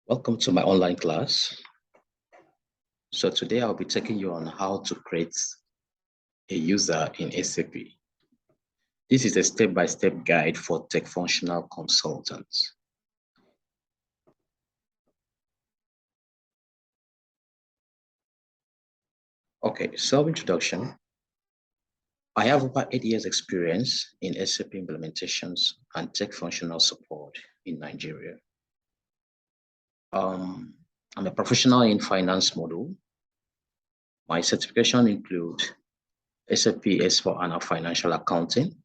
Welcome to my online class. So today I'll be taking you on how to create a user in SAP. This is a step-by-step guide for tech-functional consultants. Okay, self-introduction. I have over 8 years experience in SAP implementations and tech-functional support in Nigeria. I'm a professional in finance module. My certification include SAP S/4HANA Financial Accounting,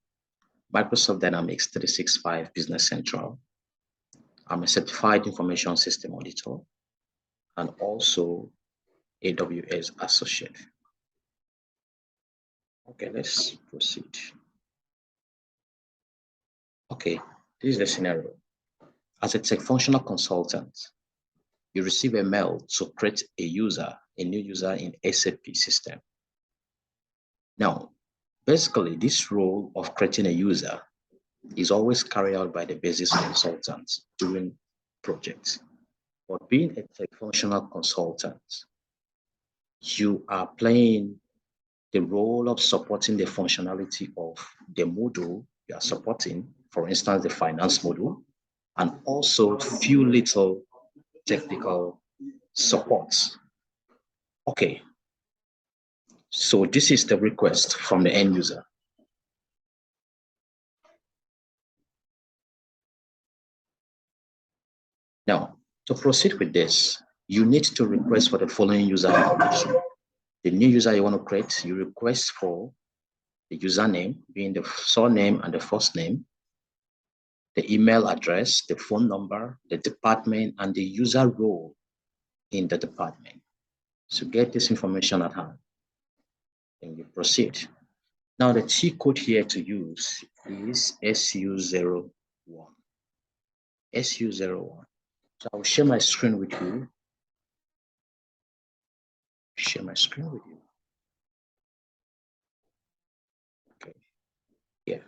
Microsoft Dynamics 365 Business Central. I'm a certified information system auditor and also AWS associate. Okay, let's proceed. Okay, this is the scenario. As a tech-functional consultant, you receive a mail to create a new user in SAP system. Now, basically, this role of creating a user is always carried out by the basis consultants during projects. But being a tech-functional consultant, you are playing the role of supporting the functionality of the module you are supporting, for instance, the finance module, and also few little technical supports. Okay, so this is the request from the end user. Now, to proceed with this, you need to request for the following user information. The new user you want to create, you request for the username, being the surname and the first name, the email address, the phone number, the department, and the user role in the department. So get this information at hand, and you proceed. Now the T code here to use is SU01. SU01. So I'll share my screen with you. Share my screen with you. Okay. Yeah.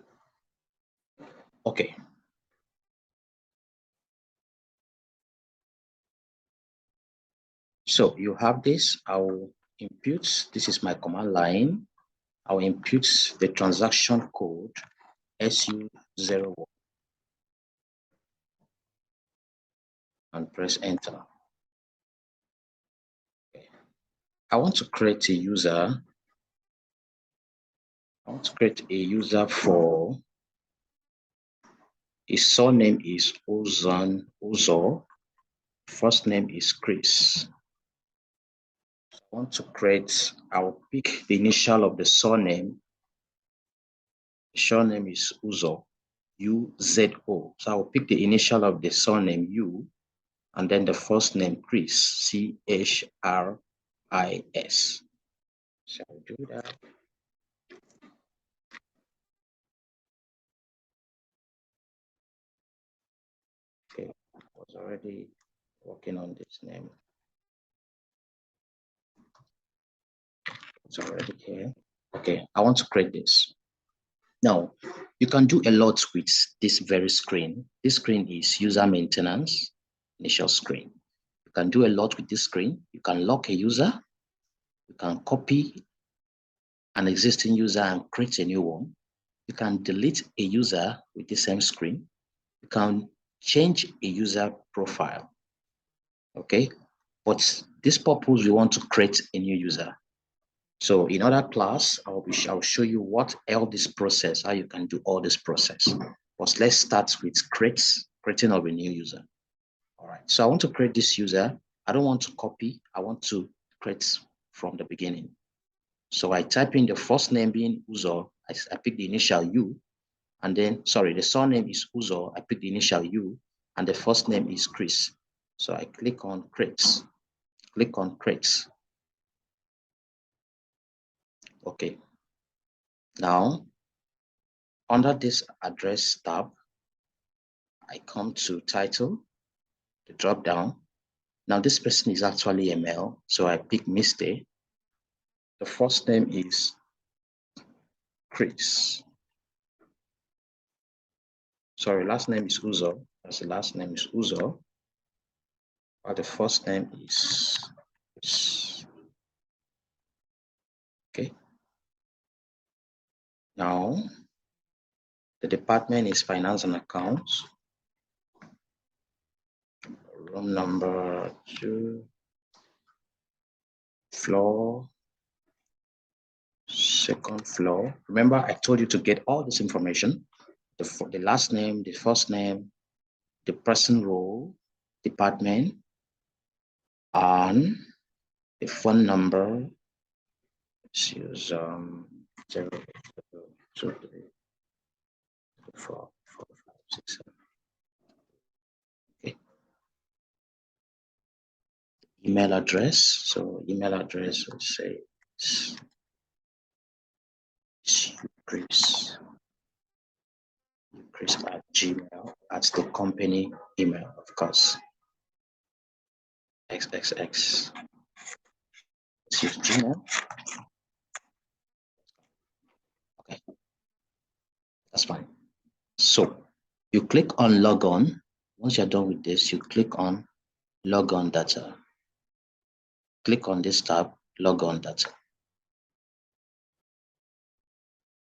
Okay. So you have this. I'll impute. This is my command line. I'll impute the transaction code SU01 and press enter. Okay. I want to create a user. I want to create a user for his surname is Uzo. First name is Chris. I want to create, I'll pick the initial of the surname. The surname is Uzo, U-Z-O. So I'll pick the initial of the surname U, and then the first name Chris, C-H-R-I-S. So I'll do that. Okay, I was already working on this name. It's already here. Okay, I want to create this. Now, you can do a lot with this very screen. This screen is user maintenance, initial screen. You can do a lot with this screen. You can lock a user. You can copy an existing user and create a new one. You can delete a user with the same screen. You can change a user profile. Okay, but this purpose, we want to create a new user. So in other class, I'll show you what all this process, how you can do all this process. But let's start with creating of a new user. All right, so I want to create this user. I don't want to copy. I want to create from the beginning. So I type in the first name being Uzo. I pick the initial U, and then, sorry, the surname is Uzo. I pick the initial U, and the first name is Chris. So I click on create. Click on create. Okay. Now, under this address tab, I come to title, the drop down. Now this person is actually a male, so I pick Mr. The first name is Chris. Sorry, last name is Uzo. That's the last name is Uzo. The first name is okay. Now the department is finance and accounts. Room number 2, floor, second floor. Remember, I told you to get all this information: the last name, the first name, the person role, department, and the phone number. Let's use 0, 2, 3, 4, 5, 6, 7. Okay. Email address. So email address, let's say Chris at Gmail. That's the company email, of course. XXX. Let's use Gmail. Okay, that's fine. So you click on log on. Once you're done with this, you click on log on data. Click on this tab, log on data.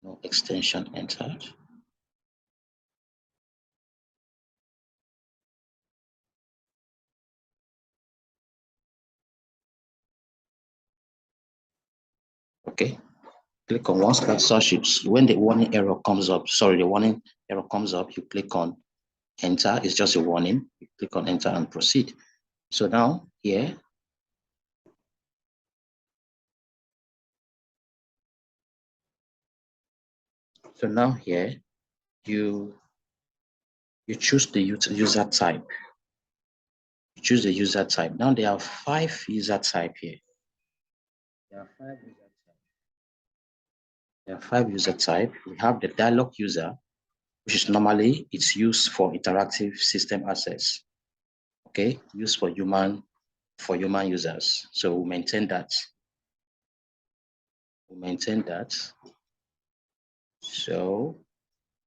No extension entered. Okay, click on once that search it. When the warning error comes up, the warning error comes up, you click on enter. It's just a warning. You click on enter and proceed. So now here, you choose the user type. You choose the user type. Now there are 5 user type here. There are 5 user type. There are 5 user type. We have the dialog user, which is normally it's used for interactive system access. Okay, used for human users. So we'll maintain that. So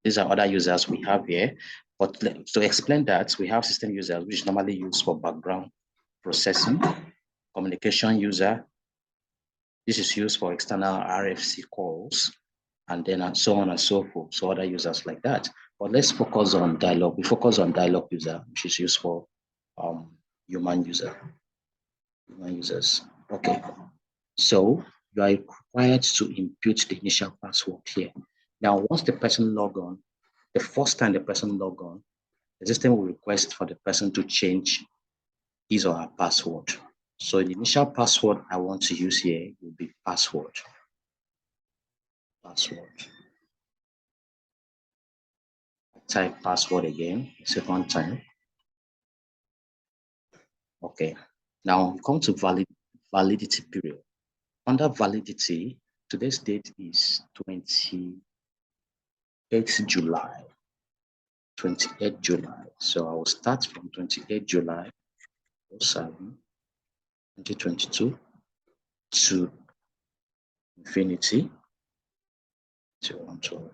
these are other users we have here. But to explain that, we have system users, which is normally used for background processing, communication user. This is used for external RFC calls, and then so on and so forth. So other users like that. But let's focus on dialog. We focus on dialog user, which is used for human users. Okay. So you are required to input the initial password here. Now, once the person log on, the first time the person log on, the system will request for the person to change his or her password. So the initial password I want to use here will be password. Type password again, second time. Okay. Now come to validity period. Under validity, today's date is 28th July. 28th July. So I will start from 28th July 07, 2022 to infinity to 112.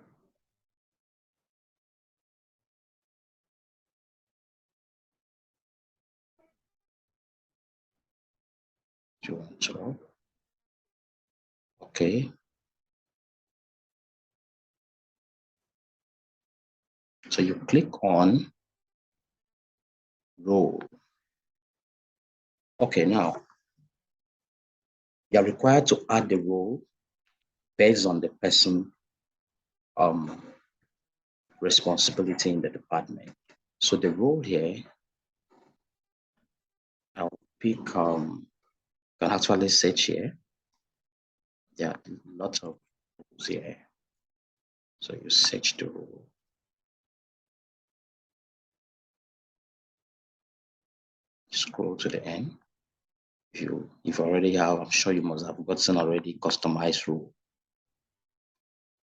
To 112. Okay. So you click on role. Okay, now you're required to add the role based on the person responsibility in the department. So the role here, I'll pick can actually search here. There are lots of roles here. So you search the role. Scroll to the end. If you already have, I'm sure you must have gotten already customized role.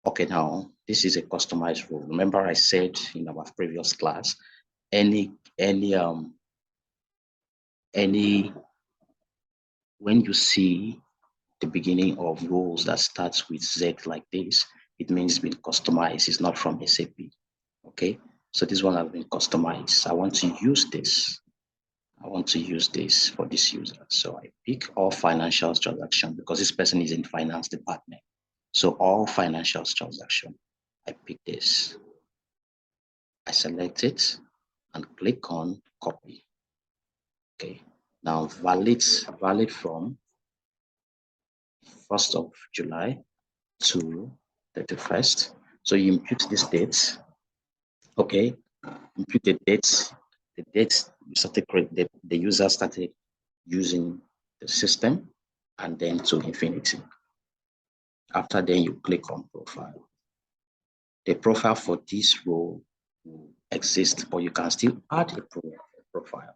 Okay, now this is a customized role. Remember I said in our previous class, when you see the beginning of roles that starts with Z like this, it means it's been customized. It's not from SAP. Okay, so this one has been customized. I want to use this. I want to use this for this user. So I pick all financial transaction because this person is in finance department. So all financial transaction, I pick this. I select it and click on copy. Okay. Now valid from 1st of July to 31st. So you impute this date. Okay. Impute the dates. The dates you started the user started using the system, and then to infinity. After then, you click on profile. The profile for this role will exist, but you can still add a profile.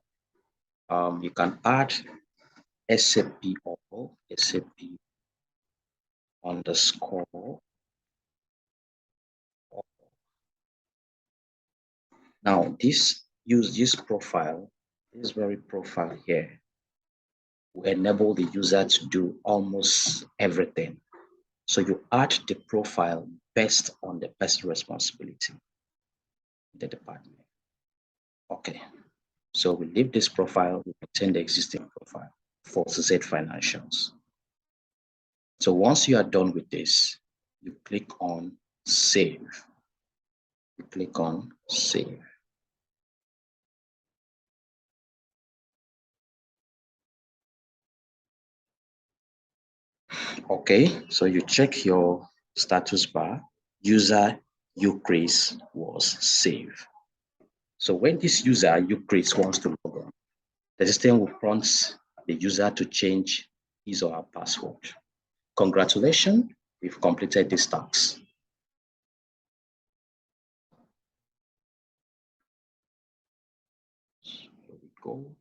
You can add SAP or SAP underscore. Now, use this profile, this very profile here, will enable the user to do almost everything. So you add the profile based on the person's responsibility in the department. Okay, so we leave this profile, we retain the existing profile for Z Financials. So once you are done with this, you click on Save. You click on Save. Okay, so you check your status bar, user Eucris was saved. So when this user Eucris wants to log on, the system will prompt the user to change his or her password. Congratulations, we've completed this task. Here we go.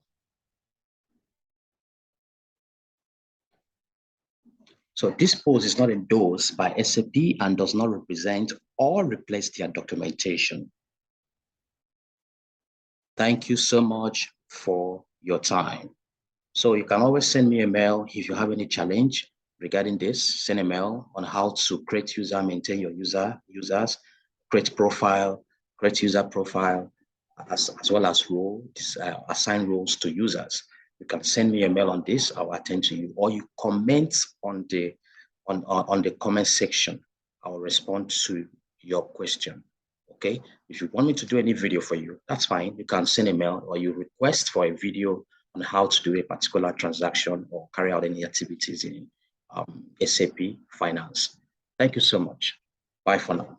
So this post is not endorsed by SAP and does not represent or replace their documentation. Thank you so much for your time. So you can always send me a mail if you have any challenge regarding this. Send a mail on how to create user, maintain your users, create profile, create user profile, as well as assign roles to users. You can send me a mail on this. I'll attend to you, or you comment on the comment section. I'll respond to your question. Okay. If you want me to do any video for you, that's fine. You can send a mail, or you request for a video on how to do a particular transaction or carry out any activities in SAP Finance. Thank you so much. Bye for now.